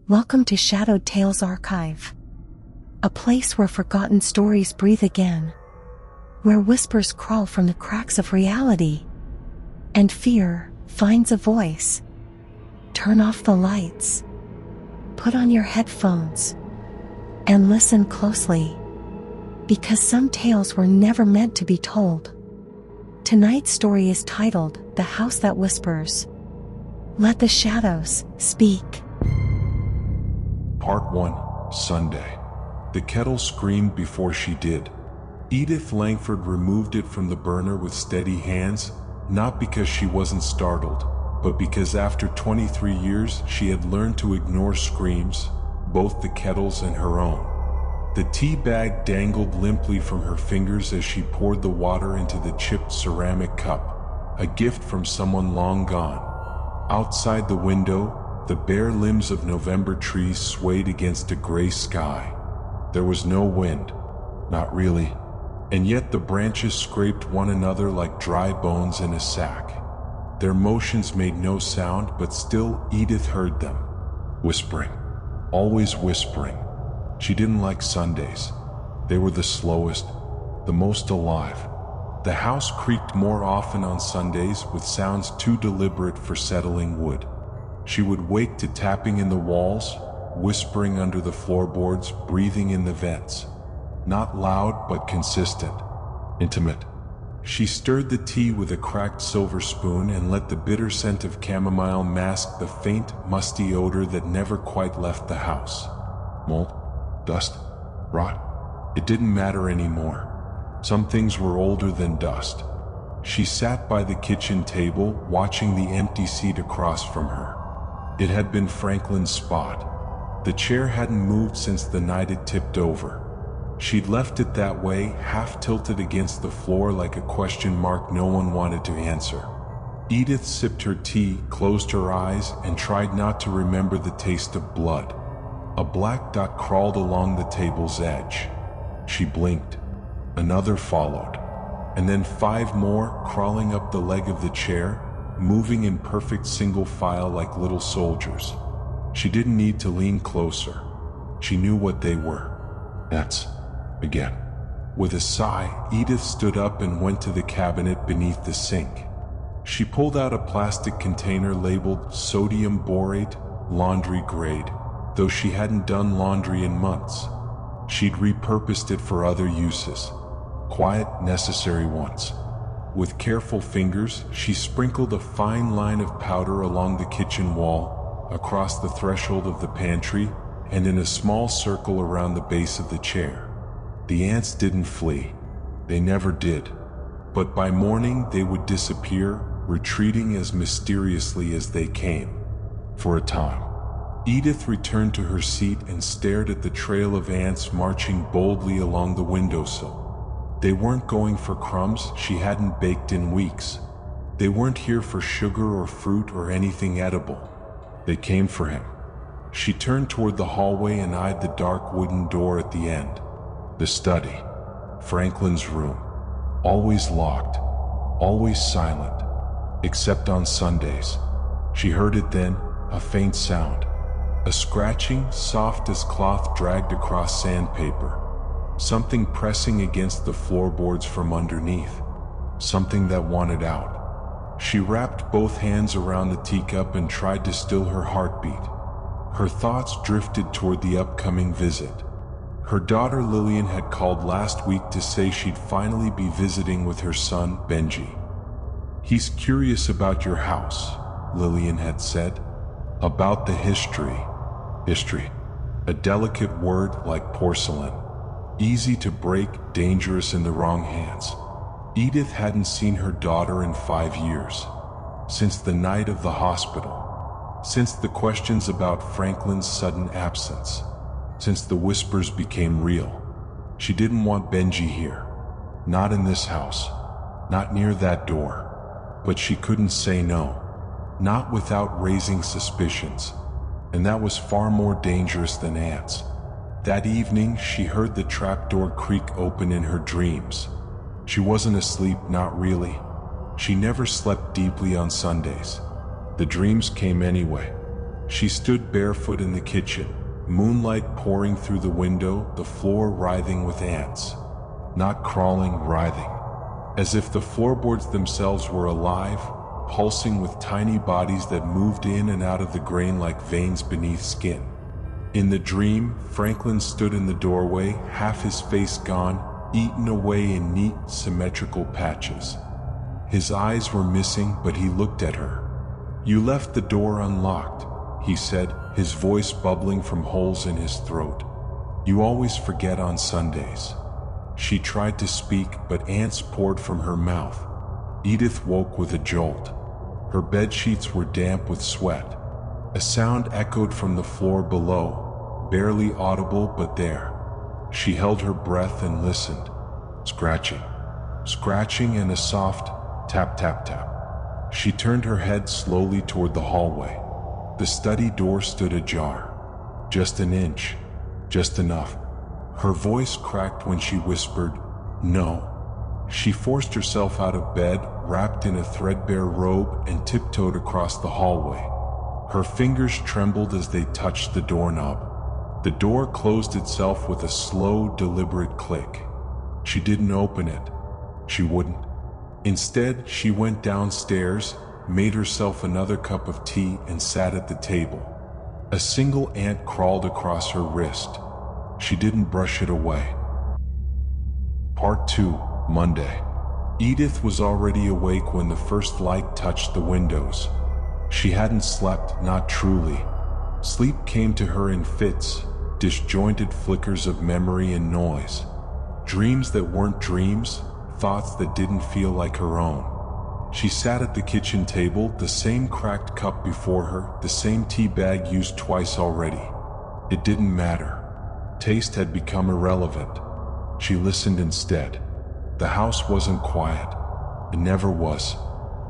Welcome to Shadowed Tales Archive, a place where forgotten stories breathe again, where whispers crawl from the cracks of reality, and fear finds a voice. Turn off the lights, put on your headphones, and listen closely, because some tales were never meant to be told. Tonight's story is titled The House That Whispers. Let the shadows speak. Part 1, Sunday. The kettle screamed before she did. Edith Langford removed it from the burner with steady hands, not because she wasn't startled, but because after 23 years she had learned to ignore screams, both the kettle's and her own. The tea bag dangled limply from her fingers as she poured the water into the chipped ceramic cup, a gift from someone long gone. Outside the window, the bare limbs of November trees swayed against a gray sky. There was no wind, not really, and yet the branches scraped one another like dry bones in a sack. Their motions made no sound, but still Edith heard them. Whispering. Always whispering. She didn't like Sundays. They were the slowest, the most alive. The house creaked more often on Sundays with sounds too deliberate for settling wood. She would wake to tapping in the walls, whispering under the floorboards, breathing in the vents. Not loud, but consistent, intimate. She stirred the tea with a cracked silver spoon and let the bitter scent of chamomile mask the faint, musty odor that never quite left the house. Mold? Dust? Rot? It didn't matter anymore. Some things were older than dust. She sat by the kitchen table, watching the empty seat across from her. It had been Franklin's spot. The chair hadn't moved since the night it tipped over. She'd left it that way, half tilted against the floor like a question mark no one wanted to answer. Edith sipped her tea, closed her eyes, and tried not to remember the taste of blood. A black dot crawled along the table's edge. She blinked. Another followed, and then 5 more crawling up the leg of the chair, moving in perfect single file like little soldiers. She didn't need to lean closer. She knew what they were. That's again. With a sigh, Edith stood up and went to the cabinet beneath the sink. She pulled out a plastic container labeled sodium borate, laundry grade, though she hadn't done laundry in months. She'd repurposed it for other uses, quiet, necessary ones. With careful fingers, she sprinkled a fine line of powder along the kitchen wall, across the threshold of the pantry, and in a small circle around the base of the chair. The ants didn't flee. They never did. But by morning they would disappear, retreating as mysteriously as they came. For a time, Edith returned to her seat and stared at the trail of ants marching boldly along the windowsill. They weren't going for crumbs she hadn't baked in weeks. They weren't here for sugar or fruit or anything edible. They came for him. She turned toward the hallway and eyed the dark wooden door at the end. The study. Franklin's room. Always locked. Always silent. Except on Sundays. She heard it then, a faint sound. A scratching, soft as cloth dragged across sandpaper. Something pressing against the floorboards from underneath. Something that wanted out. She wrapped both hands around the teacup and tried to still her heartbeat. Her thoughts drifted toward the upcoming visit. Her daughter Lillian had called last week to say she'd finally be visiting with her son, Benji. "He's curious about your house," Lillian had said. "About the history." History. A delicate word like porcelain. Easy to break, dangerous in the wrong hands. Edith hadn't seen her daughter in 5 years. Since the night of the hospital. Since the questions about Franklin's sudden absence. Since the whispers became real. She didn't want Benji here. Not in this house. Not near that door. But she couldn't say no. Not without raising suspicions. And that was far more dangerous than ants. That evening, she heard the trapdoor creak open in her dreams. She wasn't asleep, not really. She never slept deeply on Sundays. The dreams came anyway. She stood barefoot in the kitchen, moonlight pouring through the window, the floor writhing with ants. Not crawling, writhing. As if the floorboards themselves were alive, pulsing with tiny bodies that moved in and out of the grain like veins beneath skin. In the dream, Franklin stood in the doorway, half his face gone, eaten away in neat, symmetrical patches. His eyes were missing, but he looked at her. "You left the door unlocked," he said, his voice bubbling from holes in his throat. "You always forget on Sundays." She tried to speak, but ants poured from her mouth. Edith woke with a jolt. Her bed sheets were damp with sweat. A sound echoed from the floor below, barely audible but there. She held her breath and listened. Scratching. Scratching and a soft tap tap tap. She turned her head slowly toward the hallway. The study door stood ajar. Just an inch. Just enough. Her voice cracked when she whispered, "No." She forced herself out of bed, wrapped in a threadbare robe, and tiptoed across the hallway. Her fingers trembled as they touched the doorknob. The door closed itself with a slow, deliberate click. She didn't open it. She wouldn't. Instead, she went downstairs, made herself another cup of tea, and sat at the table. A single ant crawled across her wrist. She didn't brush it away. Part 2, Monday. Edith was already awake when the first light touched the windows. She hadn't slept, not truly. Sleep came to her in fits, disjointed flickers of memory and noise. Dreams that weren't dreams, thoughts that didn't feel like her own. She sat at the kitchen table, the same cracked cup before her, the same tea bag used twice already. It didn't matter. Taste had become irrelevant. She listened instead. The house wasn't quiet. It never was.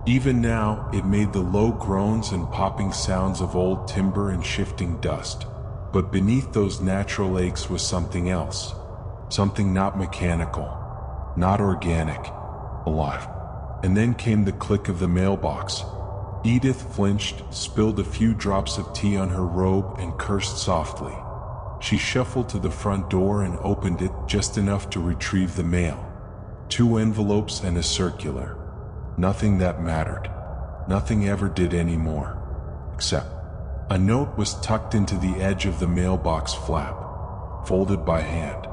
Even now, it made the low groans and popping sounds of old timber and shifting dust. But beneath those natural aches was something else. Something not mechanical, not organic, alive. And then came the click of the mailbox. Edith flinched, spilled a few drops of tea on her robe, and cursed softly. She shuffled to the front door and opened it just enough to retrieve the mail. 2 envelopes and a circular. Nothing that mattered. Nothing ever did anymore. Except a note was tucked into the edge of the mailbox flap, folded by hand.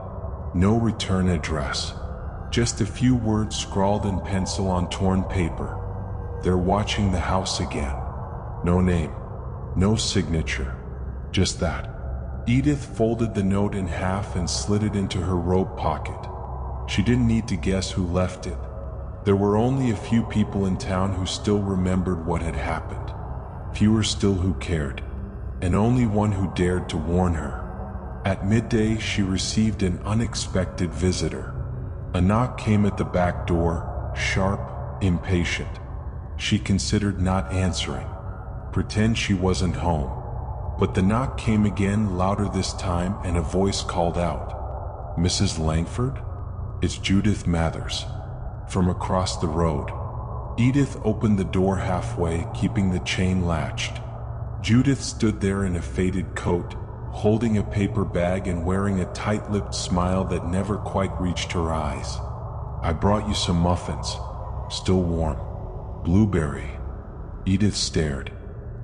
No return address. Just a few words scrawled in pencil on torn paper. "They're watching the house again." No name. No signature. Just that. Edith folded the note in half and slid it into her robe pocket. She didn't need to guess who left it. There were only a few people in town who still remembered what had happened. Fewer still who cared. And only one who dared to warn her. At midday, she received an unexpected visitor. A knock came at the back door, sharp, impatient. She considered not answering. Pretend she wasn't home. But the knock came again, louder this time, and a voice called out, "Mrs. Langford? It's Judith Mathers." From across the road. Edith opened the door halfway, keeping the chain latched. Judith stood there in a faded coat, holding a paper bag and wearing a tight-lipped smile that never quite reached her eyes. "I brought you some muffins. Still warm. Blueberry." Edith stared.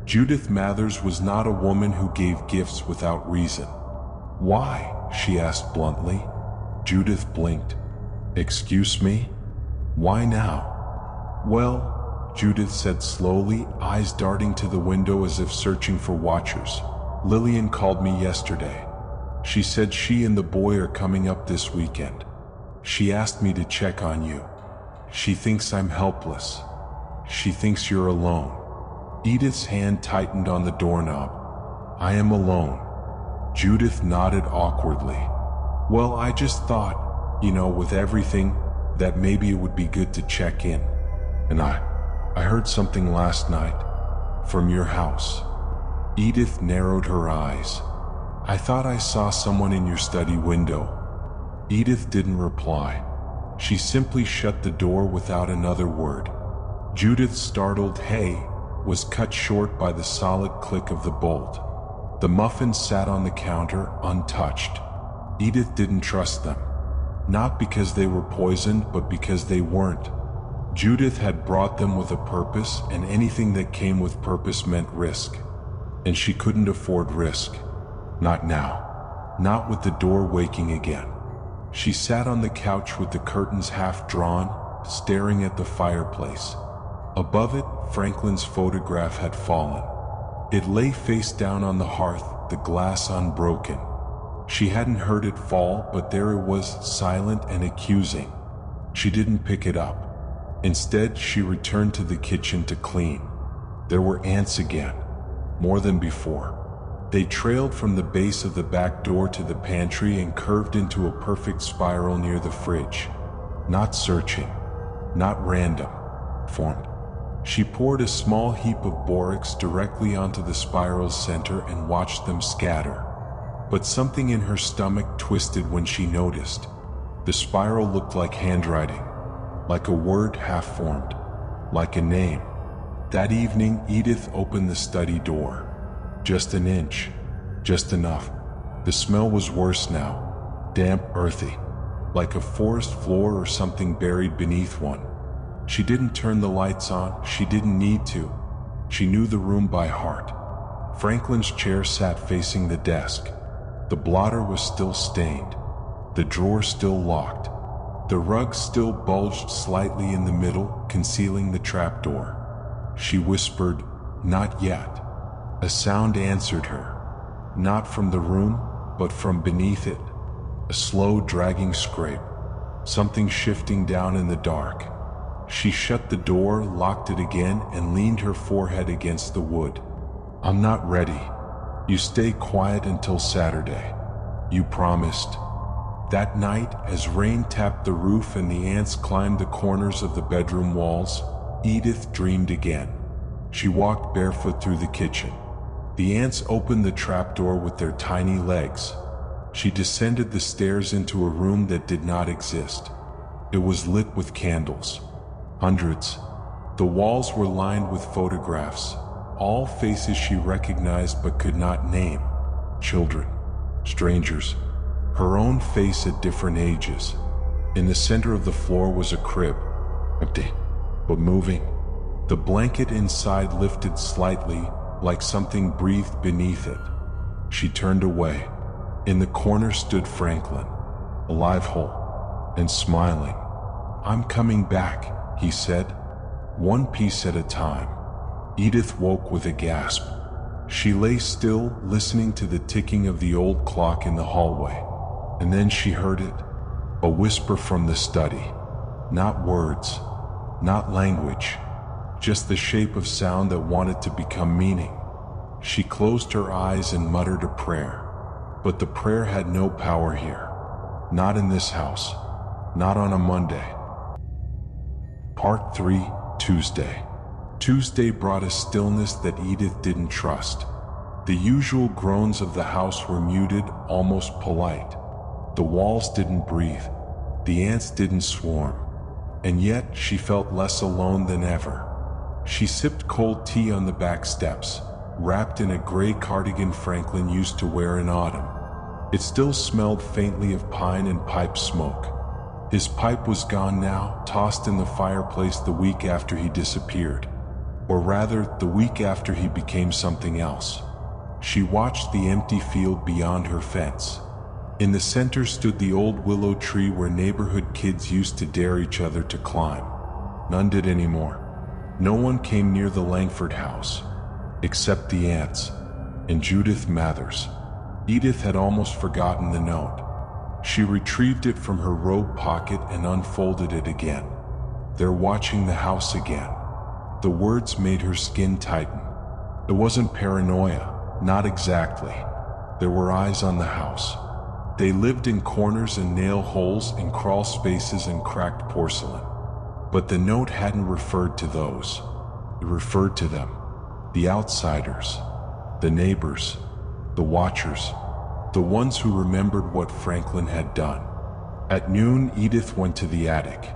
Judith Mathers was not a woman who gave gifts without reason. "Why?" she asked bluntly. Judith blinked. "Excuse me? Why now?" "Well," Judith said slowly, eyes darting to the window as if searching for watchers. "Lillian called me yesterday. She said she and the boy are coming up this weekend. She asked me to check on you. She thinks I'm helpless. She thinks you're alone." Edith's hand tightened on the doorknob. "I am alone." Judith nodded awkwardly. "Well, I just thought, with everything, that maybe it would be good to check in. And I heard something last night. From your house." Edith narrowed her eyes. "I thought I saw someone in your study window." Edith didn't reply. She simply shut the door without another word. Judith's startled "Hey" was cut short by the solid click of the bolt. The muffins sat on the counter, untouched. Edith didn't trust them. Not because they were poisoned, but because they weren't. Judith had brought them with a purpose, and anything that came with purpose meant risk. And she couldn't afford risk. Not now. Not with the door waking again. She sat on the couch with the curtains half drawn, staring at the fireplace. Above it, Franklin's photograph had fallen. It lay face down on the hearth, the glass unbroken. She hadn't heard it fall, but there it was, silent and accusing. She didn't pick it up. Instead, she returned to the kitchen to clean. There were ants again, more than before. They trailed from the base of the back door to the pantry and curved into a perfect spiral near the fridge. Not searching, not random, formed. She poured a small heap of borax directly onto the spiral's center and watched them scatter. But something in her stomach twisted when she noticed. The spiral looked like handwriting, like a word half-formed, like a name. That evening, Edith opened the study door. Just an inch, just enough. The smell was worse now, damp, earthy, like a forest floor or something buried beneath one. She didn't turn the lights on, she didn't need to. She knew the room by heart. Franklin's chair sat facing the desk. The blotter was still stained, the drawer still locked. The rug still bulged slightly in the middle, concealing the trapdoor. She whispered, "Not yet." A sound answered her, not from the room, but from beneath it. A slow, dragging scrape, something shifting down in the dark. She shut the door, locked it again, and leaned her forehead against the wood. "I'm not ready. You stay quiet until Saturday. You promised." That night, as rain tapped the roof and the ants climbed the corners of the bedroom walls, Edith dreamed again. She walked barefoot through the kitchen. The ants opened the trapdoor with their tiny legs. She descended the stairs into a room that did not exist. It was lit with candles. Hundreds. The walls were lined with photographs, all faces she recognized but could not name. Children, strangers, her own face at different ages. In the center of the floor was a crib, empty, but moving. The blanket inside lifted slightly, like something breathed beneath it. She turned away. In the corner stood Franklin, alive whole, and smiling. "I'm coming back," he said, "one piece at a time." Edith woke with a gasp. She lay still, listening to the ticking of the old clock in the hallway. And then she heard it, a whisper from the study. Not words, not language, just the shape of sound that wanted to become meaning. She closed her eyes and muttered a prayer. But the prayer had no power here. Not in this house. Not on a Monday. Part 3, Tuesday. Tuesday brought a stillness that Edith didn't trust. The usual groans of the house were muted, almost polite. The walls didn't breathe. The ants didn't swarm. And yet she felt less alone than ever. She sipped cold tea on the back steps, wrapped in a gray cardigan Franklin used to wear in autumn. It still smelled faintly of pine and pipe smoke. His pipe was gone now, tossed in the fireplace the week after he disappeared. Or rather, the week after he became something else. She watched the empty field beyond her fence. In the center stood the old willow tree where neighborhood kids used to dare each other to climb. None did anymore. No one came near the Langford house, except the ants and Judith Mathers. Edith had almost forgotten the note. She retrieved it from her robe pocket and unfolded it again. "They're watching the house again." The words made her skin tighten. It wasn't paranoia, not exactly. There were eyes on the house. They lived in corners and nail holes, in crawl spaces and cracked porcelain. But the note hadn't referred to those. It referred to them. The outsiders. The neighbors. The watchers. The ones who remembered what Franklin had done. At noon, Edith went to the attic.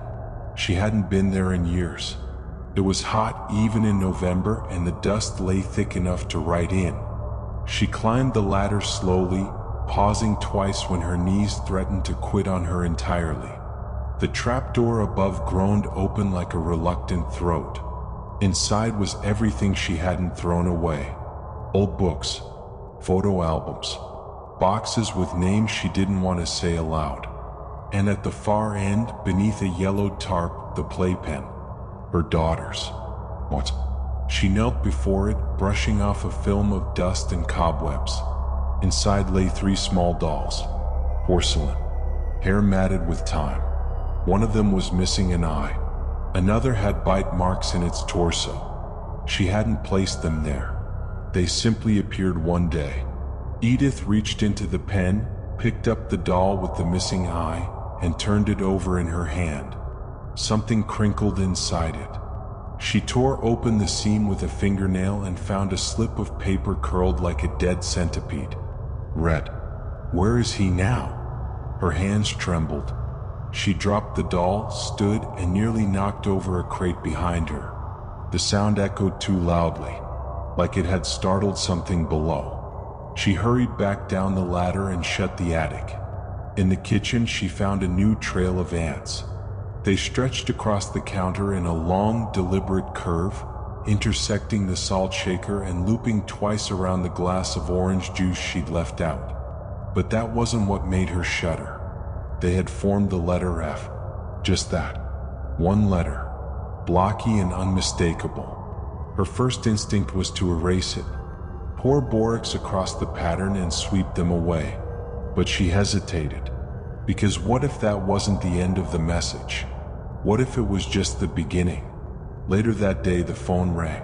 She hadn't been there in years. It was hot even in November, and the dust lay thick enough to write in. She climbed the ladder slowly, pausing twice when her knees threatened to quit on her entirely. The trapdoor above groaned open like a reluctant throat. Inside was everything she hadn't thrown away. Old books, photo albums, boxes with names she didn't want to say aloud. And at the far end, beneath a yellowed tarp, the playpen. Her daughter's. What? She knelt before it, brushing off a film of dust and cobwebs. Inside lay 3 small dolls. Porcelain. Hair matted with time. One of them was missing an eye. Another had bite marks in its torso. She hadn't placed them there. They simply appeared one day. Edith reached into the pen, picked up the doll with the missing eye, and turned it over in her hand. Something crinkled inside it. She tore open the seam with a fingernail and found a slip of paper curled like a dead centipede. Read, "Where is he now?" Her hands trembled. She dropped the doll, stood, and nearly knocked over a crate behind her. The sound echoed too loudly, like it had startled something below. She hurried back down the ladder and shut the attic. In the kitchen, she found a new trail of ants. They stretched across the counter in a long, deliberate curve, intersecting the salt shaker and looping twice around the glass of orange juice she'd left out. But that wasn't what made her shudder. They had formed the letter F. Just that. One letter. Blocky and unmistakable. Her first instinct was to erase it, pour borax across the pattern and sweep them away. But she hesitated. Because what if that wasn't the end of the message? What if it was just the beginning? Later that day, the phone rang.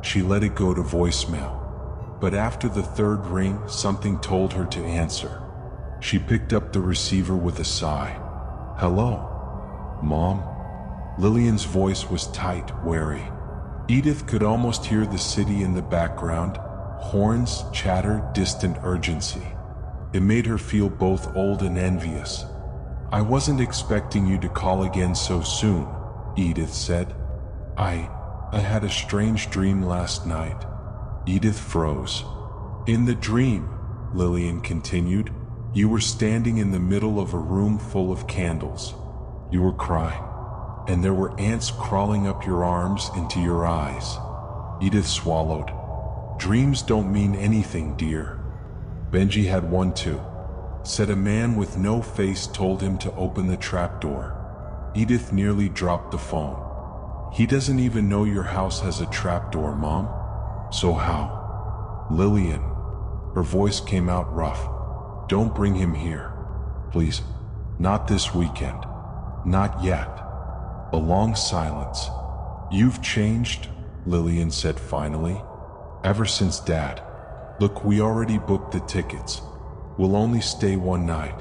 She let it go to voicemail. But after the 3rd ring, something told her to answer. She picked up the receiver with a sigh. "Hello, Mom?" Lillian's voice was tight, wary. Edith could almost hear the city in the background, horns, chatter, distant urgency. It made her feel both old and envious. "I wasn't expecting you to call again so soon," Edith said. I had a strange dream last night." Edith froze. "In the dream," Lillian continued, "you were standing in the middle of a room full of candles. You were crying, and there were ants crawling up your arms into your eyes." Edith swallowed. "Dreams don't mean anything, dear. Benji had one too. Said a man with no face told him to open the trapdoor." Edith nearly dropped the phone. "He doesn't even know your house has a trapdoor, Mom. So how?" "Lillian," her voice came out rough, "don't bring him here. Please. Not this weekend. Not yet." A long silence. "You've changed," Lillian said finally. "Ever since Dad. Look, we already booked the tickets. We'll only stay one night.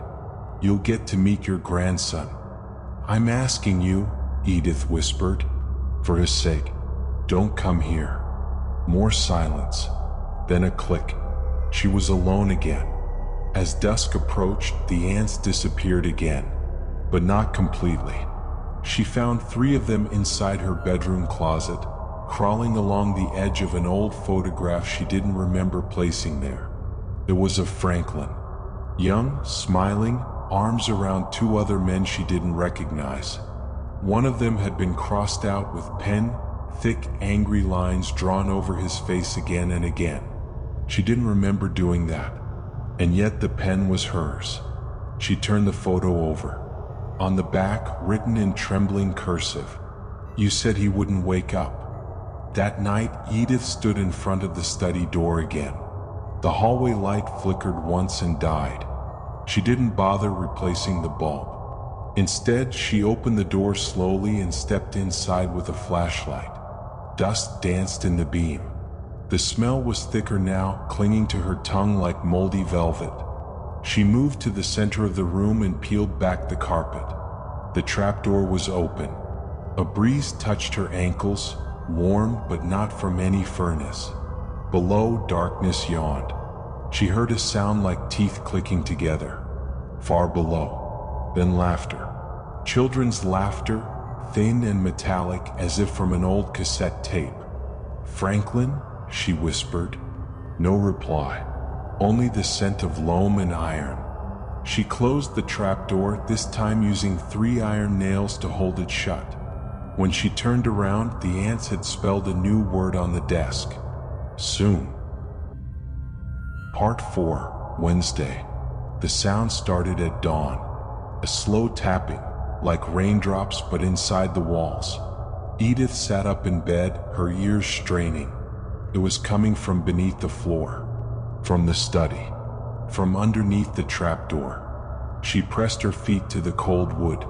You'll get to meet your grandson." "I'm asking you," Edith whispered, "for his sake, don't come here." More silence, then a click. She was alone again. As dusk approached, the ants disappeared again, but not completely. She found 3 of them inside her bedroom closet, crawling along the edge of an old photograph she didn't remember placing there. It was of Franklin. Young, smiling, arms around 2 other men she didn't recognize. One of them had been crossed out with pen, thick, angry lines drawn over his face again and again. She didn't remember doing that, and yet the pen was hers. She turned the photo over. On the back, written in trembling cursive, "You said he wouldn't wake up." That night, Edith stood in front of the study door again. The hallway light flickered once and died. She didn't bother replacing the bulb. Instead, she opened the door slowly and stepped inside with a flashlight. Dust danced in the beam. The smell was thicker now, clinging to her tongue like moldy velvet. She moved to the center of the room and peeled back the carpet. The trapdoor was open. A breeze touched her ankles, warm but not from any furnace. Below, darkness yawned. She heard a sound like teeth clicking together. Far below. Then laughter. Children's laughter, thin and metallic as if from an old cassette tape. "Franklin?" she whispered. No reply, only the scent of loam and iron. She closed the trapdoor, this time using 3 iron nails to hold it shut. When she turned around, the ants had spelled a new word on the desk. Soon. Part 4, Wednesday. The sound started at dawn. A slow tapping, like raindrops but inside the walls. Edith sat up in bed, her ears straining. It was coming from beneath the floor, from the study, from underneath the trapdoor. She pressed her feet to the cold wood.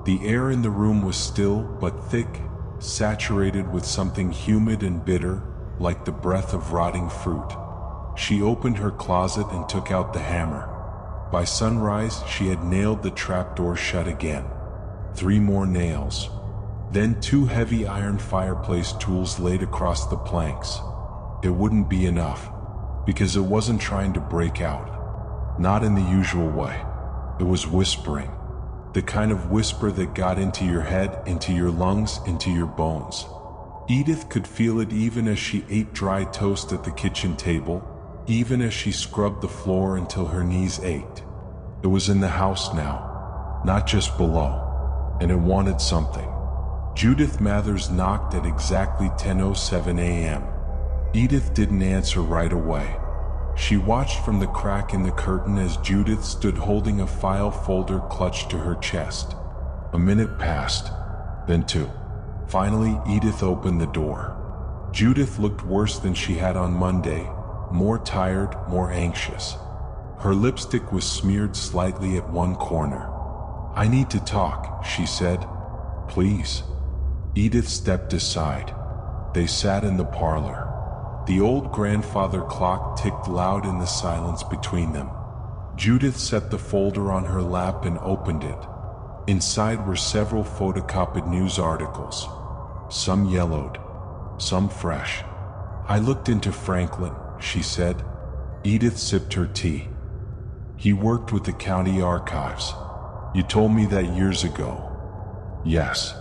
The air in the room was still but thick, saturated with something humid and bitter, like the breath of rotting fruit. She opened her closet and took out the hammer. By sunrise, she had nailed the trapdoor shut again. 3 more nails. Then 2 heavy iron fireplace tools laid across the planks. It wouldn't be enough, because it wasn't trying to break out. Not in the usual way. It was whispering. The kind of whisper that got into your head, into your lungs, into your bones. Edith could feel it even as she ate dry toast at the kitchen table, even as she scrubbed the floor until her knees ached. It was in the house now, not just below, and it wanted something. Judith Mathers knocked at exactly 10:07 a.m. Edith didn't answer right away. She watched from the crack in the curtain as Judith stood holding a file folder clutched to her chest. A minute passed, then 2. Finally, Edith opened the door. Judith looked worse than she had on Monday, more tired, more anxious. Her lipstick was smeared slightly at one corner. "I need to talk," she said. "Please." Edith stepped aside. They sat in the parlor. The old grandfather clock ticked loud in the silence between them. Judith set the folder on her lap and opened it. Inside were several photocopied news articles. Some yellowed, some fresh. "I looked into Franklin," she said. Edith sipped her tea. "He worked with the county archives. You told me that years ago." "Yes.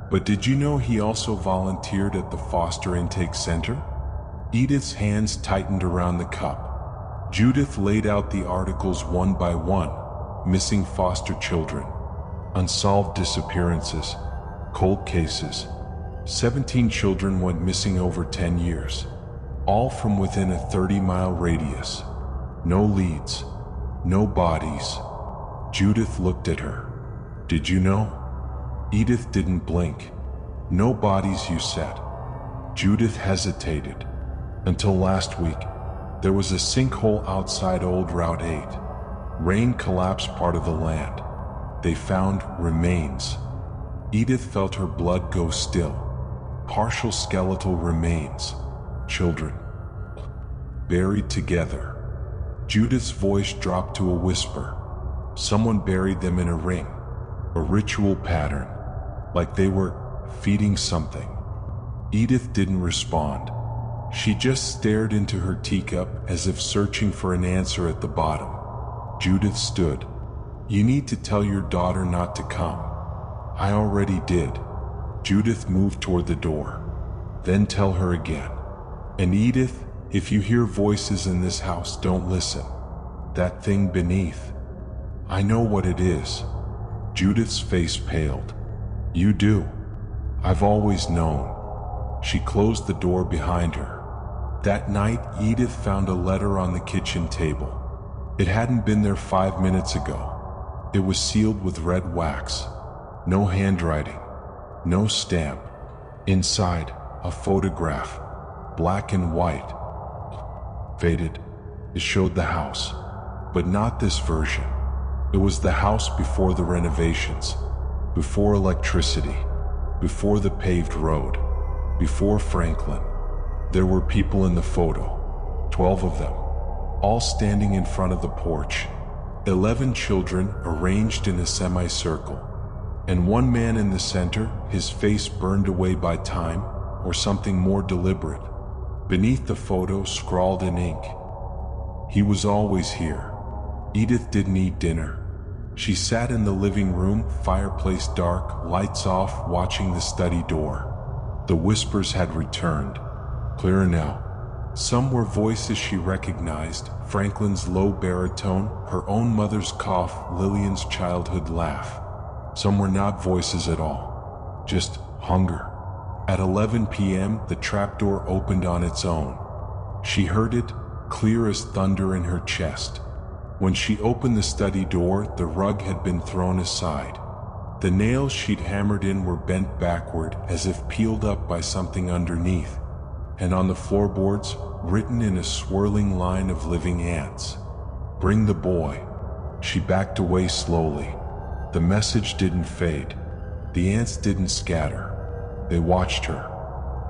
But did you know he also volunteered at the foster intake center?" Edith's hands tightened around the cup. Judith laid out the articles one by one. Missing foster children, unsolved disappearances, cold cases. 17 children went missing over 10 years, all from within a 30-mile radius. No leads, no bodies. Judith looked at her. "Did you know?" Edith didn't blink. "No bodies, you said." Judith hesitated. "Until last week, there was a sinkhole outside Old Route 8. Rain collapsed part of the land. They found remains." Edith felt her blood go still. Partial skeletal remains. Children. Buried together. Judith's voice dropped to a whisper. Someone buried them in a ring. A ritual pattern. Like they were feeding something. Edith didn't respond. She just stared into her teacup as if searching for an answer at the bottom. Judith stood. "You need to tell your daughter not to come." "I already did." Judith moved toward the door. "Then tell her again. And Edith, if you hear voices in this house, don't listen. That thing beneath. I know what it is." Judith's face paled. "You do." "I've always known." She closed the door behind her. That night, Edith found a letter on the kitchen table. It hadn't been there 5 minutes ago. It was sealed with red wax. No handwriting. No stamp. Inside, a photograph. Black and white. Faded. It showed the house. But not this version. It was the house before the renovations. Before electricity. Before the paved road. Before Franklin. There were people in the photo. 12 of them. All standing in front of the porch. 11 children arranged in a semicircle. And one man in the center, his face burned away by time, or something more deliberate. Beneath the photo, scrawled in ink. He was always here. Edith didn't eat dinner. She sat in the living room, fireplace dark, lights off, watching the study door. The whispers had returned, clearer now. Some were voices she recognized, Franklin's low baritone, her own mother's cough, Lillian's childhood laugh. Some were not voices at all, just hunger. At 11 p.m., the trapdoor opened on its own. She heard it, clear as thunder in her chest. When she opened the study door, the rug had been thrown aside. The nails she'd hammered in were bent backward, as if peeled up by something underneath. And on the floorboards, written in a swirling line of living ants, "Bring the boy." She backed away slowly. The message didn't fade. The ants didn't scatter. They watched her.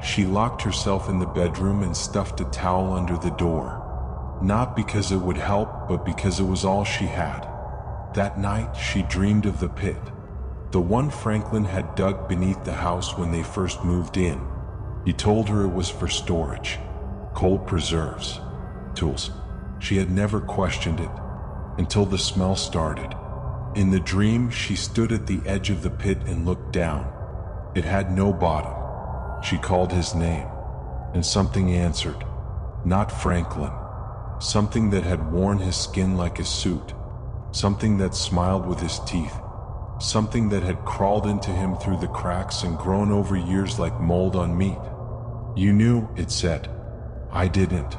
She locked herself in the bedroom and stuffed a towel under the door. Not because it would help, but because it was all she had. That night, she dreamed of the pit. The one Franklin had dug beneath the house when they first moved in. He told her it was for storage, cold preserves, tools. She had never questioned it, until the smell started. In the dream, she stood at the edge of the pit and looked down. It had no bottom. She called his name, and something answered. Not Franklin. Something that had worn his skin like a suit. Something that smiled with his teeth. Something that had crawled into him through the cracks and grown over years like mold on meat. "You knew," it said. "I didn't.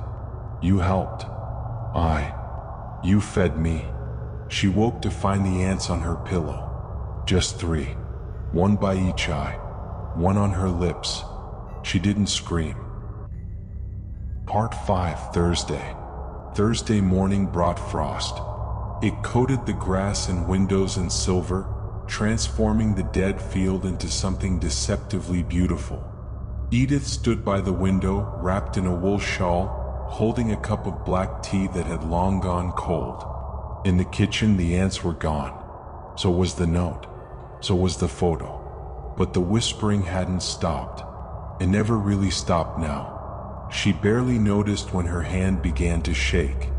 You helped. You fed me." She woke to find the ants on her pillow. Just 3. One by each eye. One on her lips. She didn't scream. Part 5. Thursday. Thursday morning brought frost. It coated the grass and windows in silver, transforming the dead field into something deceptively beautiful. Edith stood by the window, wrapped in a wool shawl, holding a cup of black tea that had long gone cold. In the kitchen, the ants were gone. So was the note. So was the photo. But the whispering hadn't stopped. It never really stopped now. She barely noticed when her hand began to shake.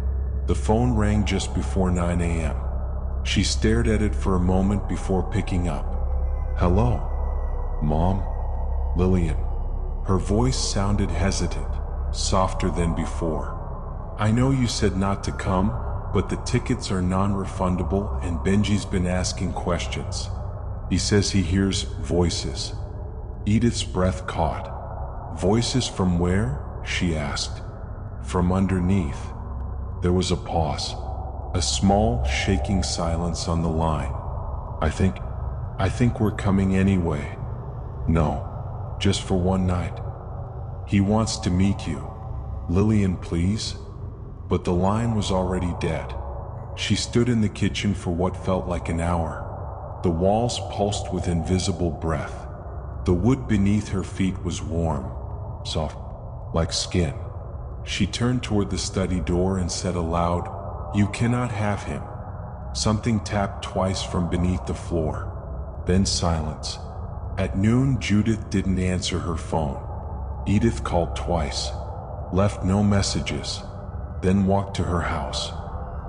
The phone rang just before 9 a.m. She stared at it for a moment before picking up. "Hello? Mom? Lillian." Her voice sounded hesitant, softer than before. "I know you said not to come, but the tickets are non-refundable and Benji's been asking questions. He says he hears voices." Edith's breath caught. "Voices from where?" she asked. "From underneath." There was a pause, a small, shaking silence on the line. I think we're coming anyway." "No, just for one night. He wants to meet you. Lillian, please." But the line was already dead. She stood in the kitchen for what felt like an hour. The walls pulsed with invisible breath. The wood beneath her feet was warm, soft, like skin. She turned toward the study door and said aloud, "You cannot have him." Something tapped twice from beneath the floor. Then silence. At noon, Judith didn't answer her phone. Edith called twice, left no messages, then walked to her house.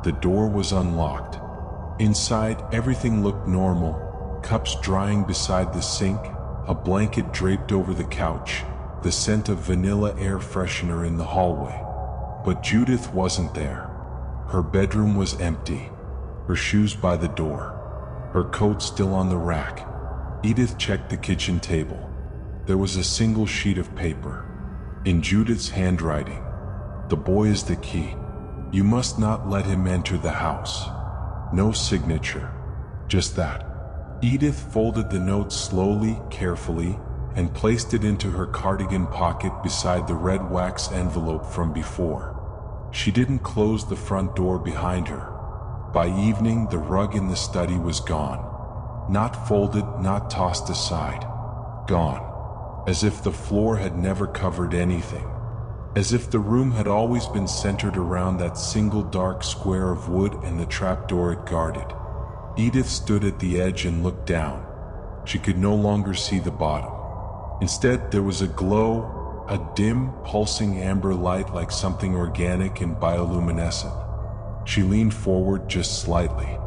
The door was unlocked. Inside, everything looked normal. Cups drying beside the sink, a blanket draped over the couch, the scent of vanilla air freshener in the hallway. But Judith wasn't there. Her bedroom was empty, her shoes by the door, her coat still on the rack. Edith checked the kitchen table. There was a single sheet of paper. In Judith's handwriting, "The boy is the key. You must not let him enter the house." No signature, just that. Edith folded the note slowly, carefully, and placed it into her cardigan pocket beside the red wax envelope from before. She didn't close the front door behind her. By evening, the rug in the study was gone. Not folded, not tossed aside. Gone. As if the floor had never covered anything. As if the room had always been centered around that single dark square of wood and the trapdoor it guarded. Edith stood at the edge and looked down. She could no longer see the bottom. Instead, there was a glow, a dim, pulsing amber light like something organic and bioluminescent. She leaned forward just slightly.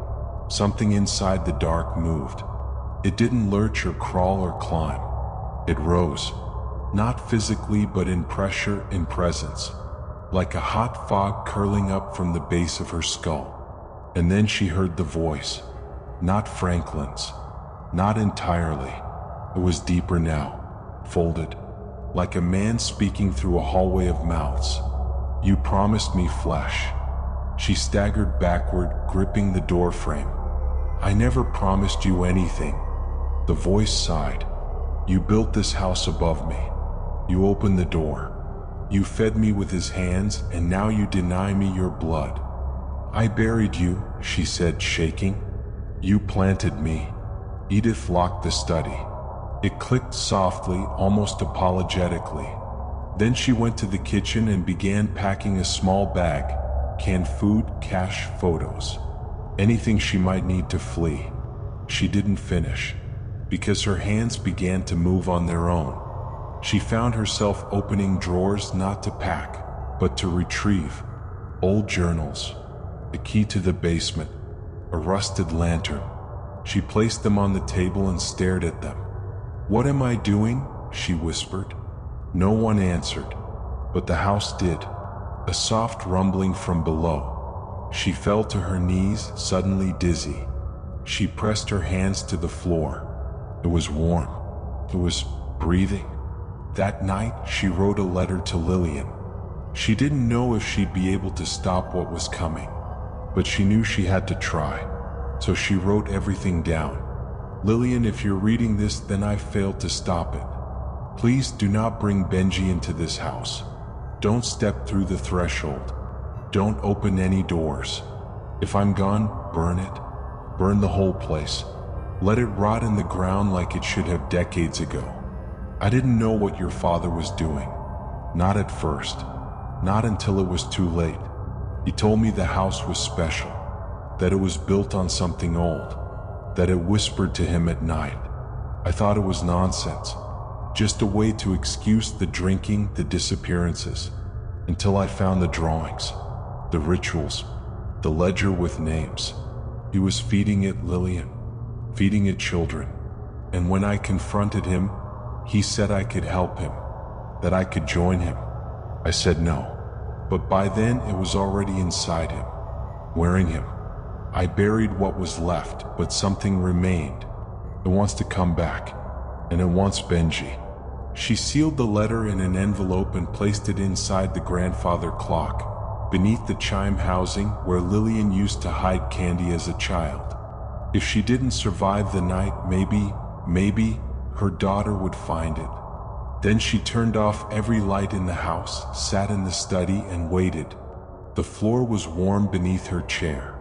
Something inside the dark moved. It didn't lurch or crawl or climb. It rose, not physically but in pressure, in presence, like a hot fog curling up from the base of her skull. And then she heard the voice, not Franklin's, not entirely. It was deeper now, folded, like a man speaking through a hallway of mouths. "You promised me flesh." She staggered backward, gripping the door frame. "I never promised you anything." The voice sighed. "You built this house above me. You opened the door. You fed me with his hands, and now you deny me your blood." "I buried you," she said, shaking. "You planted me." Edith locked the study. It clicked softly, almost apologetically. Then she went to the kitchen and began packing a small bag, canned food, cash, photos, anything she might need to flee. She didn't finish, because her hands began to move on their own. She found herself opening drawers not to pack, but to retrieve. Old journals, a key to the basement, a rusted lantern. She placed them on the table and stared at them. "What am I doing?" she whispered. No one answered, but the house did. A soft rumbling from below. She fell to her knees, suddenly dizzy. She pressed her hands to the floor. It was warm. It was breathing. That night, she wrote a letter to Lillian. She didn't know if she'd be able to stop what was coming, but she knew she had to try. So she wrote everything down. "Lillian, if you're reading this, then I failed to stop it. Please do not bring Benji into this house. Don't step through the threshold. Don't open any doors. If I'm gone, burn it. Burn the whole place. Let it rot in the ground like it should have decades ago. I didn't know what your father was doing. Not at first. Not until it was too late. He told me the house was special, that it was built on something old, that it whispered to him at night. I thought it was nonsense, just a way to excuse the drinking, the disappearances, until I found the drawings, the rituals, the ledger with names. He was feeding it Lillian, feeding it children. And when I confronted him, he said I could help him, that I could join him. I said no, but by then it was already inside him, wearing him. I buried what was left, but something remained. It wants to come back, and it wants Benji." She sealed the letter in an envelope and placed it inside the grandfather clock, beneath the chime housing where Lillian used to hide candy as a child. If she didn't survive the night, maybe her daughter would find it. Then she turned off every light in the house, sat in the study and waited. The floor was warm beneath her chair.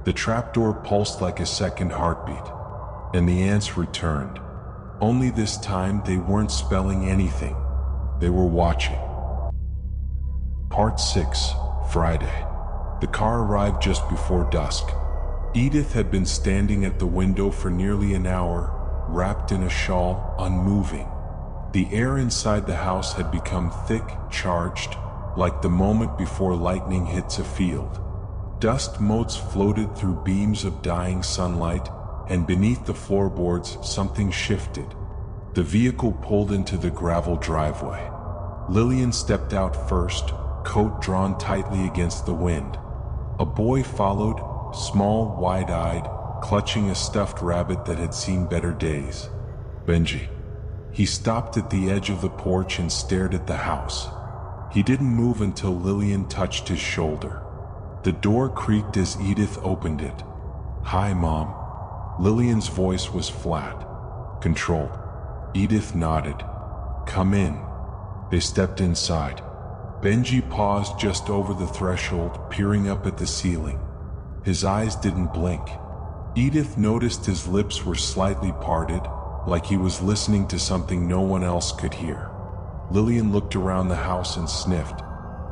The trapdoor pulsed like a second heartbeat, and the ants returned. Only this time they weren't spelling anything. They were watching. Part 6, Friday. The car arrived just before dusk. Edith had been standing at the window for nearly an hour, wrapped in a shawl, unmoving. The air inside the house had become thick, charged, like the moment before lightning hits a field. Dust motes floated through beams of dying sunlight, and beneath the floorboards something shifted. The vehicle pulled into the gravel driveway. Lillian stepped out first, coat drawn tightly against the wind. A boy followed, small, wide-eyed, clutching a stuffed rabbit that had seen better days. Benji. He stopped at the edge of the porch and stared at the house. He didn't move until Lillian touched his shoulder. The door creaked as Edith opened it. "Hi, Mom." Lillian's voice was flat, controlled. Edith nodded. "Come in." They stepped inside. Benji paused just over the threshold, peering up at the ceiling. His eyes didn't blink. Edith noticed his lips were slightly parted, like he was listening to something no one else could hear. Lillian looked around the house and sniffed.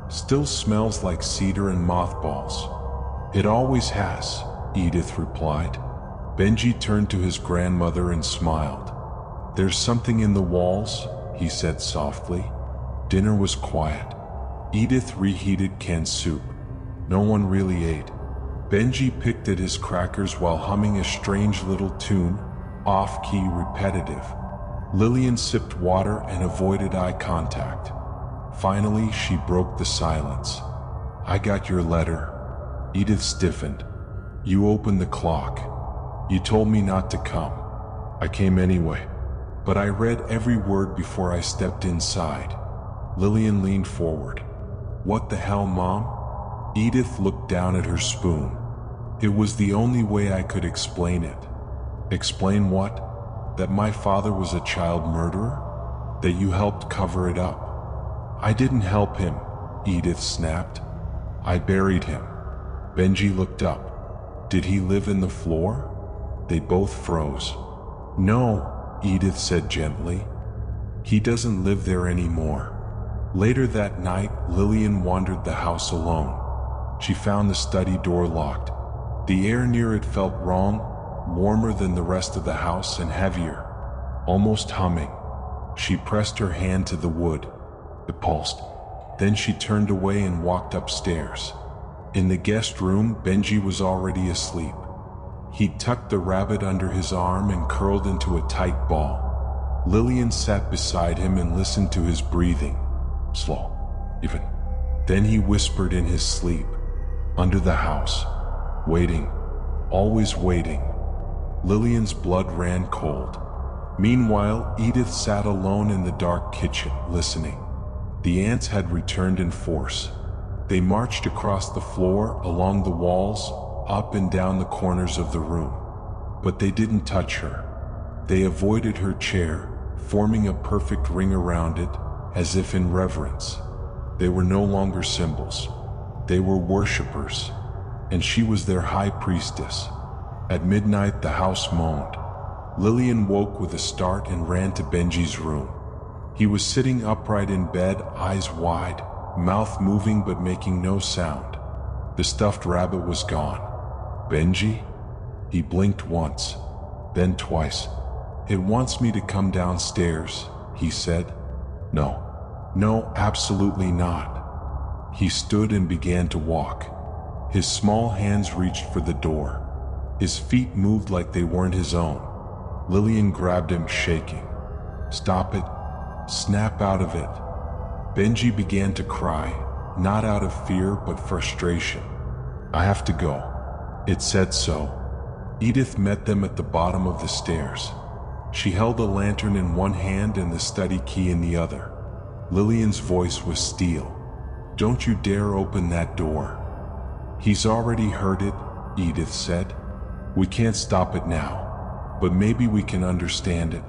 "Still smells like cedar and mothballs." "It always has," Edith replied. Benji turned to his grandmother and smiled. "There's something in the walls," he said softly. Dinner was quiet. Edith reheated canned soup. No one really ate. Benji picked at his crackers while humming a strange little tune, off-key repetitive. Lillian sipped water and avoided eye contact. Finally, she broke the silence. "I got your letter." Edith stiffened. "You opened the clock. You told me not to come. I came anyway. But I read every word before I stepped inside." Lillian leaned forward. "What the hell, Mom?" Edith looked down at her spoon. "It was the only way I could explain it." "Explain what?" "That my father was a child murderer? That you helped cover it up." "I didn't help him," Edith snapped. "I buried him." Benji looked up. "Did he live in the floor?" They both froze. "No," Edith said gently. "He doesn't live there anymore." Later that night, Lillian wandered the house alone. She found the study door locked. The air near it felt wrong, warmer than the rest of the house and heavier, almost humming. She pressed her hand to the wood. It pulsed. Then she turned away and walked upstairs. In the guest room, Benji was already asleep. He'd tucked the rabbit under his arm and curled into a tight ball. Lillian sat beside him and listened to his breathing. Slow, even. Then he whispered in his sleep. Under the house. Waiting. Always waiting. Lillian's blood ran cold. Meanwhile, Edith sat alone in the dark kitchen, listening. The ants had returned in force. They marched across the floor, along the walls, up and down the corners of the room. But they didn't touch her. They avoided her chair, forming a perfect ring around it, as if in reverence. They were no longer symbols. They were worshippers, and she was their high priestess. At midnight, the house moaned. Lillian woke with a start and ran to Benji's room. He was sitting upright in bed, eyes wide, mouth moving but making no sound. The stuffed rabbit was gone. "Benji?" He blinked once, then twice. "It wants me to come downstairs," he said. "No. No, absolutely not." He stood and began to walk. His small hands reached for the door. His feet moved like they weren't his own. Lillian grabbed him, shaking. "Stop it. Snap out of it." Benji began to cry, not out of fear but frustration. "I have to go. It said so." Edith met them at the bottom of the stairs. She held a lantern in one hand and the study key in the other. Lillian's voice was steel. "Don't you dare open that door." "He's already heard it," Edith said. "We can't stop it now. But maybe we can understand it.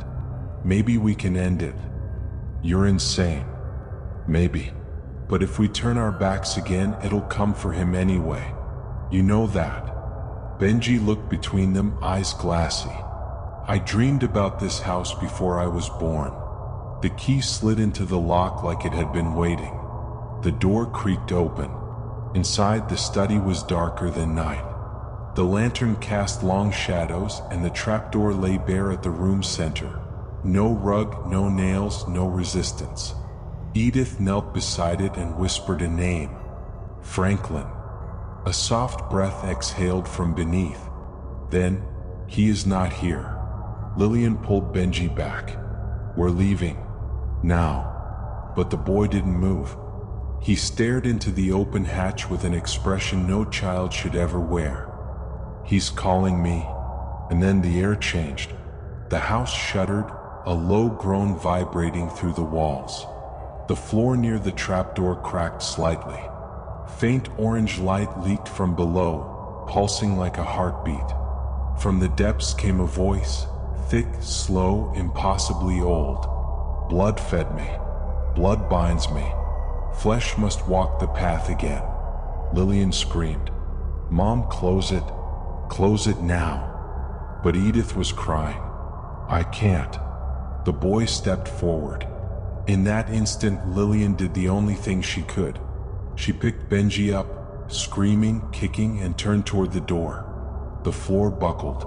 Maybe we can end it." "You're insane." "Maybe. But if we turn our backs again, it'll come for him anyway. You know that." Benji looked between them, eyes glassy. "I dreamed about this house before I was born." The key slid into the lock like it had been waiting. The door creaked open. Inside, the study was darker than night. The lantern cast long shadows, and the trapdoor lay bare at the room's center. No rug, no nails, no resistance. Edith knelt beside it and whispered a name. "Franklin." A soft breath exhaled from beneath. Then, "He is not here." Lillian pulled Benji back. "We're leaving. Now." But the boy didn't move. He stared into the open hatch with an expression no child should ever wear. "He's calling me." And then the air changed. The house shuddered, a low groan vibrating through the walls. The floor near the trapdoor cracked slightly. Faint orange light leaked from below, pulsing like a heartbeat. From the depths came a voice, thick, slow, impossibly old. "Blood fed me. Blood binds me. Flesh must walk the path again." Lillian screamed. "Mom, close it. Close it now." But Edith was crying. "I can't." The boy stepped forward. In that instant, Lillian did the only thing she could. She picked Benji up, screaming, kicking, and turned toward the door. The floor buckled.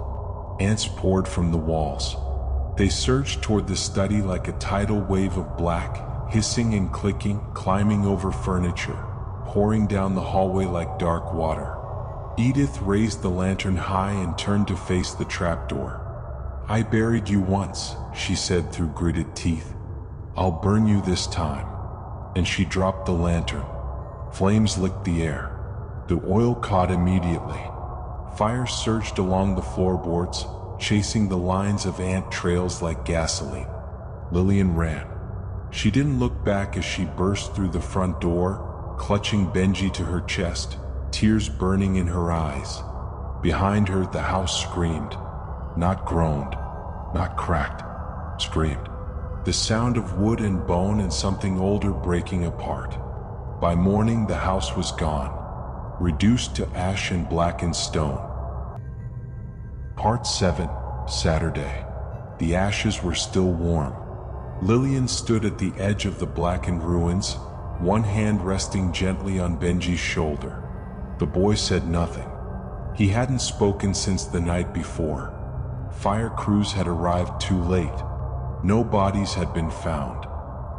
Ants poured from the walls. They surged toward the study like a tidal wave of black, hissing and clicking, climbing over furniture, pouring down the hallway like dark water. Edith raised the lantern high and turned to face the trapdoor. "I buried you once," she said through gritted teeth. "I'll burn you this time." And she dropped the lantern. Flames licked the air. The oil caught immediately. Fire surged along the floorboards, chasing the lines of ant trails like gasoline. Lillian ran. She didn't look back as she burst through the front door, clutching Benji to her chest, tears burning in her eyes. Behind her, the house screamed. Not groaned, not cracked, screamed. The sound of wood and bone and something older breaking apart. By morning, the house was gone, reduced to ash and blackened stone. Part 7, Saturday. The ashes were still warm. Lillian stood at the edge of the blackened ruins, one hand resting gently on Benji's shoulder. The boy said nothing. He hadn't spoken since the night before. Fire crews had arrived too late. No bodies had been found.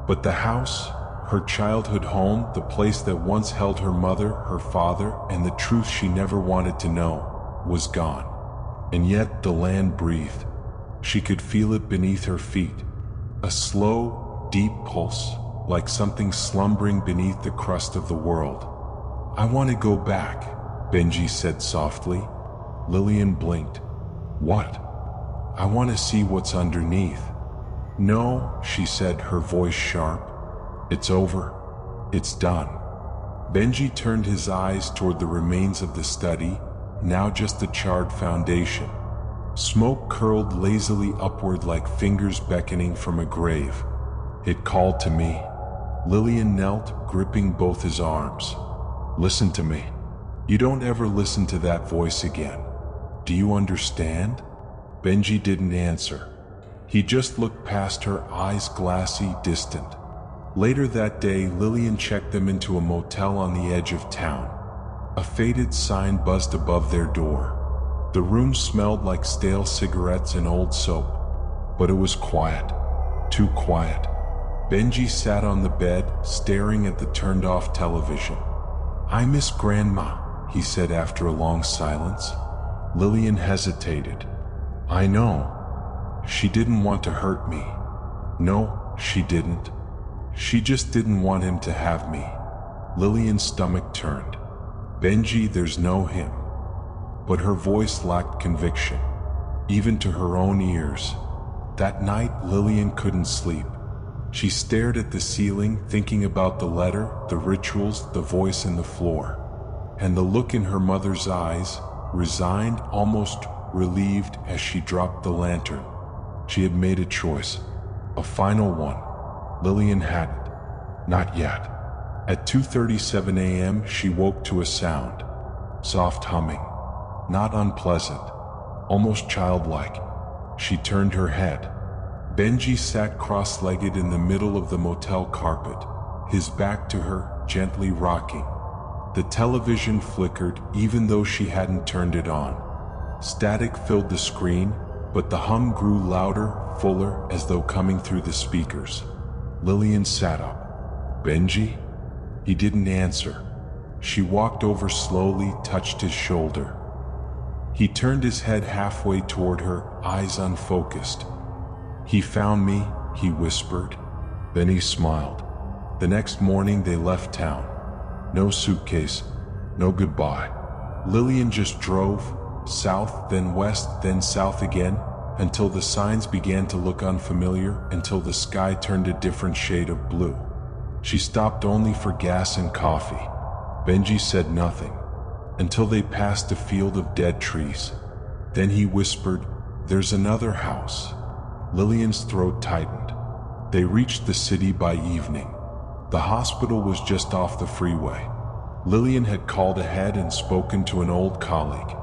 But the house, her childhood home, the place that once held her mother, her father, and the truth she never wanted to know, was gone. And yet the land breathed. She could feel it beneath her feet. A slow, deep pulse, like something slumbering beneath the crust of the world. "I want to go back," Benji said softly. Lillian blinked. "What?" "I want to see what's underneath." "No," she said, her voice sharp. "It's over. It's done." Benji turned his eyes toward the remains of the study, now just a charred foundation. Smoke curled lazily upward like fingers beckoning from a grave. "It called to me." Lillian knelt, gripping both his arms. "Listen to me. You don't ever listen to that voice again. Do you understand?" Benji didn't answer. He just looked past her, eyes glassy, distant. Later that day, Lillian checked them into a motel on the edge of town. A faded sign buzzed above their door. The room smelled like stale cigarettes and old soap, but it was quiet, too quiet. Benji sat on the bed, staring at the turned-off television. "I miss Grandma," he said after a long silence. Lillian hesitated. "I know. She didn't want to hurt me." "No, she didn't. She just didn't want him to have me." Lillian's stomach turned. "Benji, there's no him." But her voice lacked conviction, even to her own ears. That night, Lillian couldn't sleep. She stared at the ceiling, thinking about the letter, the rituals, the voice in the floor. And the look in her mother's eyes, resigned, almost relieved as she dropped the lantern. She had made a choice, a final one. Lillian hadn't. Not yet. At 2:37 a.m., she woke to a sound. Soft humming. Not unpleasant. Almost childlike. She turned her head. Benji sat cross-legged in the middle of the motel carpet, his back to her, gently rocking. The television flickered even though she hadn't turned it on. Static filled the screen, but the hum grew louder, fuller, as though coming through the speakers. Lillian sat up. "Benji?" He didn't answer. She walked over slowly, touched his shoulder. He turned his head halfway toward her, eyes unfocused. "He found me," he whispered. Then he smiled. The next morning they left town. No suitcase, no goodbye. Lillian just drove, south, then west, then south again, until the signs began to look unfamiliar, until the sky turned a different shade of blue. She stopped only for gas and coffee. Benji said nothing, until they passed a field of dead trees. Then he whispered, "There's another house." Lillian's throat tightened. They reached the city by evening. The hospital was just off the freeway. Lillian had called ahead and spoken to an old colleague,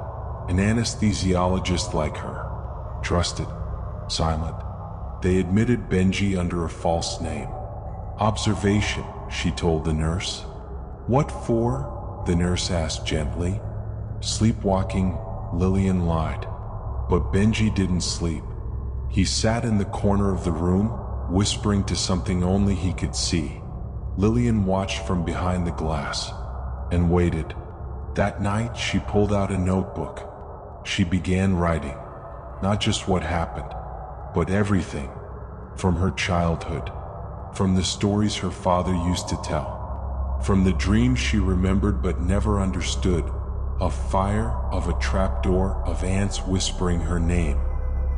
an anesthesiologist like her. Trusted, silent. They admitted Benji under a false name. "Observation," she told the nurse. "What for?" the nurse asked gently. "Sleepwalking," Lillian lied. But Benji didn't sleep. He sat in the corner of the room, whispering to something only he could see. Lillian watched from behind the glass and waited. That night, she pulled out a notebook. She began writing, not just what happened, but everything, from her childhood, from the stories her father used to tell, from the dreams she remembered but never understood, of fire, of a trapdoor, of ants whispering her name.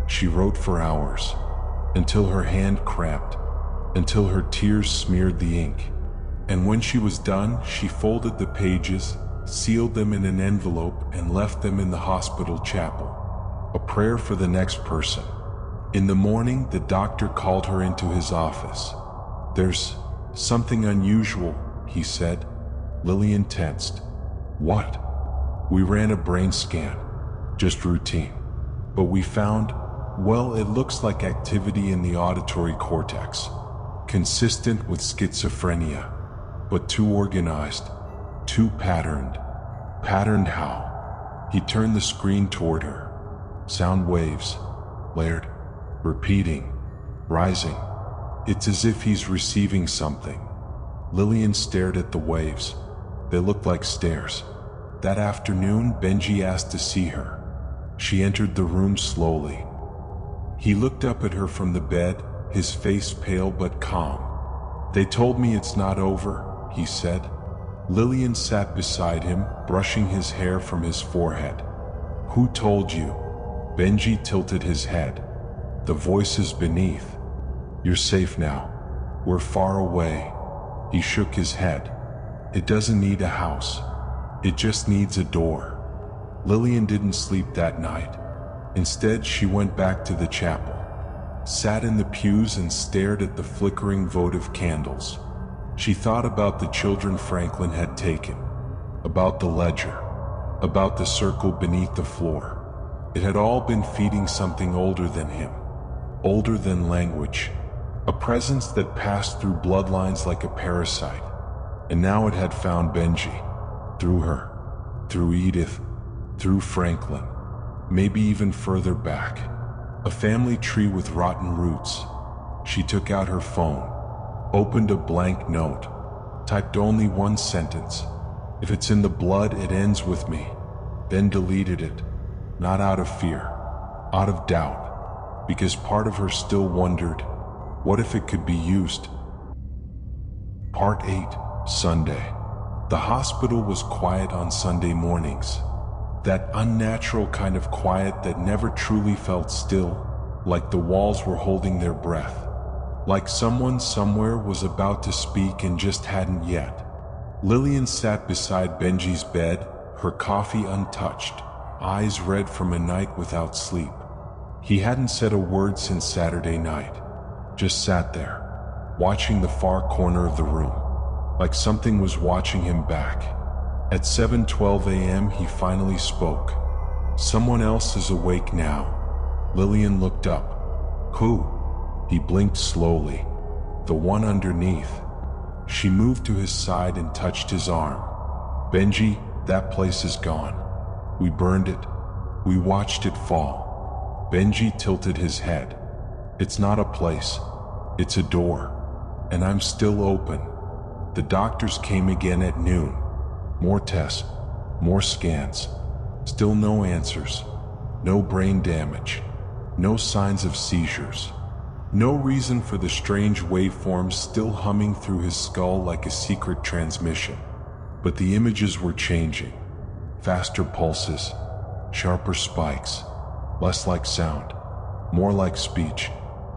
She wrote for hours, until her hand cramped, until her tears smeared the ink. And when she was done, she folded the pages, sealed them in an envelope, and left them in the hospital chapel. A prayer for the next person. In the morning, the doctor called her into his office. "There's something unusual," he said. Lillian tensed. "What?" "We ran a brain scan. Just routine. But we found, well, it looks like activity in the auditory cortex. Consistent with schizophrenia. But too organized. Too patterned." "Patterned how?" He turned the screen toward her. Sound waves. Layered. Repeating. Rising. It's as if he's receiving something. Lillian stared at the waves. They looked like stairs. That afternoon, Benji asked to see her. She entered the room slowly. He looked up at her from the bed, his face pale but calm. "They told me it's not over," he said. Lillian sat beside him, brushing his hair from his forehead. "Who told you?" Benji tilted his head. The voices beneath. "You're safe now. We're far away." He shook his head. "It doesn't need a house. It just needs a door." Lillian didn't sleep that night. Instead, she went back to the chapel, sat in the pews and stared at the flickering votive candles. She thought about the children Franklin had taken, about the ledger, about the circle beneath the floor. It had all been feeding something older than him, older than language, a presence that passed through bloodlines like a parasite. And now it had found Benji, through her, through Edith, through Franklin, maybe even further back. A family tree with rotten roots. She took out her phone, opened a blank note, typed only one sentence. "If it's in the blood, it ends with me." Then deleted it, not out of fear, out of doubt, because part of her still wondered, what if it could be used? Part 8, Sunday. The hospital was quiet on Sunday mornings. That unnatural kind of quiet that never truly felt still, like the walls were holding their breath. Like someone somewhere was about to speak and just hadn't yet. Lillian sat beside Benji's bed, her coffee untouched, eyes red from a night without sleep. He hadn't said a word since Saturday night, just sat there, watching the far corner of the room, like something was watching him back. At 7:12 a.m. he finally spoke. "Someone else is awake now." Lillian looked up. "Who?" He blinked slowly. "The one underneath." She moved to his side and touched his arm. "Benji, that place is gone. We burned it. We watched it fall." Benji tilted his head. "It's not a place. It's a door. And I'm still open." The doctors came again at noon. More tests, more scans. Still no answers. No brain damage. No signs of seizures. No reason for the strange waveforms still humming through his skull like a secret transmission. But the images were changing. Faster pulses, sharper spikes, less like sound, more like speech.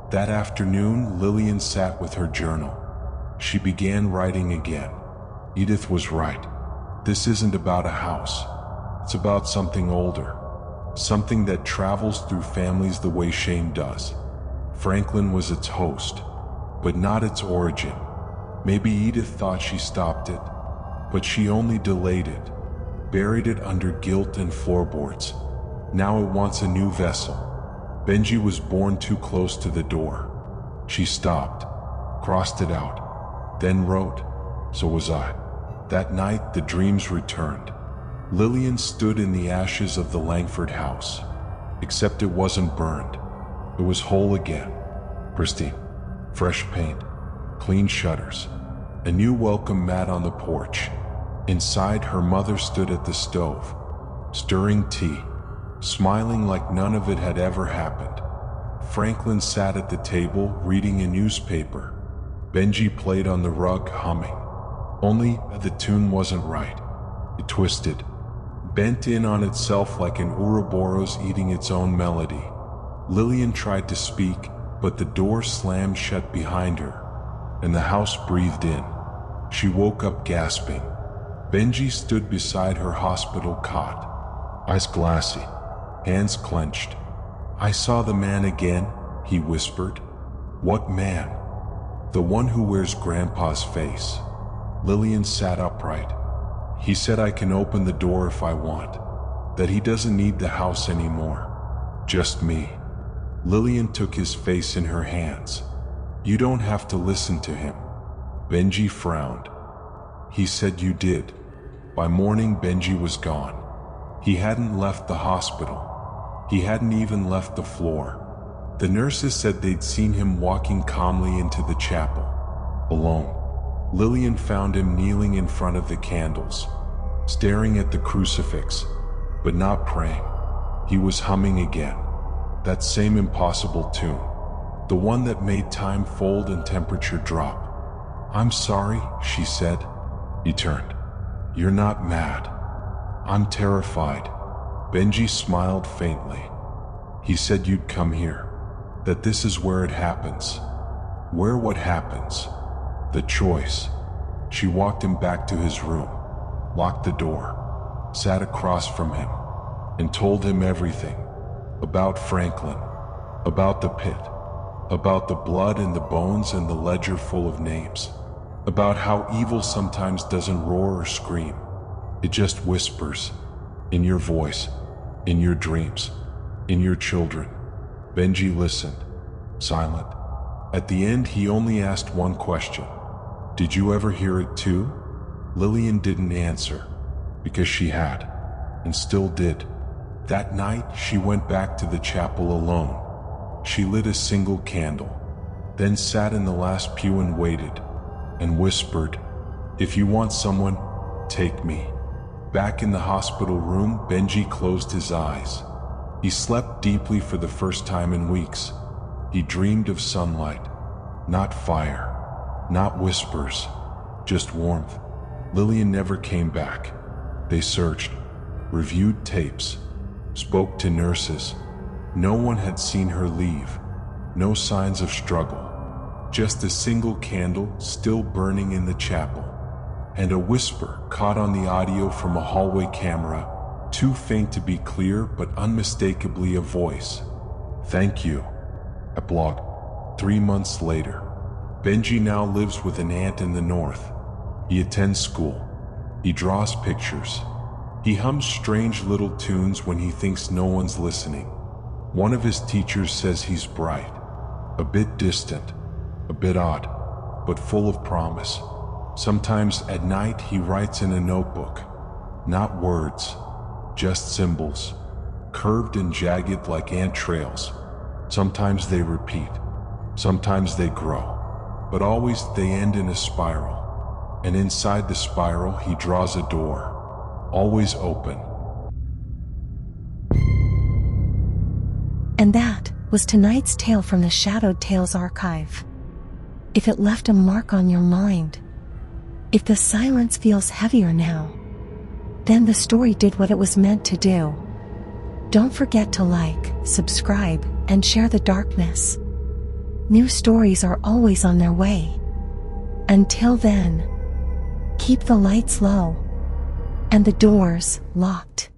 That afternoon, Lillian sat with her journal. She began writing again. Edith was right. This isn't about a house. It's about something older. Something that travels through families the way shame does. Franklin was its host, but not its origin. Maybe Edith thought she stopped it, but she only delayed it, buried it under guilt and floorboards. Now it wants a new vessel. Benji was born too close to the door. She stopped, crossed it out, then wrote. So was I. That night, the dreams returned. Lillian stood in the ashes of the Langford house, except it wasn't burned. It was whole again, pristine, fresh paint, clean shutters, a new welcome mat on the porch. Inside, her mother stood at the stove, stirring tea, smiling like none of it had ever happened. Franklin sat at the table, reading a newspaper. Benji played on the rug, humming. Only the tune wasn't right. It twisted, bent in on itself like an Ouroboros eating its own melody. Lillian tried to speak, but the door slammed shut behind her, and the house breathed in. She woke up gasping. Benji stood beside her hospital cot, eyes glassy, hands clenched. "I saw the man again," he whispered. "What man?" "The one who wears Grandpa's face." Lillian sat upright. "He said I can open the door if I want, that he doesn't need the house anymore. Just me." Lillian took his face in her hands. "You don't have to listen to him." Benji frowned. "He said you did." By morning, Benji was gone. He hadn't left the hospital. He hadn't even left the floor. The nurses said they'd seen him walking calmly into the chapel, alone. Lillian found him kneeling in front of the candles, staring at the crucifix, but not praying. He was humming again, that same impossible tune, the one that made time fold and temperature drop. "I'm sorry," she said. He turned. "You're not mad." "I'm terrified." Benji smiled faintly. "He said you'd come here, that this is where it happens." "Where what happens?" "The choice." She walked him back to his room, locked the door, sat across from him, and told him everything. About Franklin, about the pit, about the blood and the bones and the ledger full of names, about how evil sometimes doesn't roar or scream. It just whispers, in your voice, in your dreams, in your children. Benji listened, silent. At the end, he only asked one question. "Did you ever hear it too?" Lillian didn't answer, because she had, and still did. That night, she went back to the chapel alone. She lit a single candle, then sat in the last pew and waited, and whispered, "If you want someone, take me." Back in the hospital room, Benji closed his eyes. He slept deeply for the first time in weeks. He dreamed of sunlight, not fire, not whispers, just warmth. Lillian never came back. They searched, reviewed tapes, spoke to nurses. No one had seen her leave. No signs of struggle. Just a single candle still burning in the chapel. And a whisper caught on the audio from a hallway camera, too faint to be clear but unmistakably a voice. "Thank you." Epilogue. 3 months later. Benji now lives with an aunt in the north. He attends school. He draws pictures. He hums strange little tunes when he thinks no one's listening. One of his teachers says he's bright, a bit distant, a bit odd, but full of promise. Sometimes at night he writes in a notebook. Not words, just symbols, curved and jagged like ant trails. Sometimes they repeat, sometimes they grow, but always they end in a spiral. And inside the spiral he draws a door, always open. And that was tonight's tale from the Shadowed Tales archive. If it left a mark on your mind, if the silence feels heavier now, then the story did what it was meant to do. Don't forget to like, subscribe, and share the darkness. New stories are always on their way. Until then, keep the lights low and the doors locked.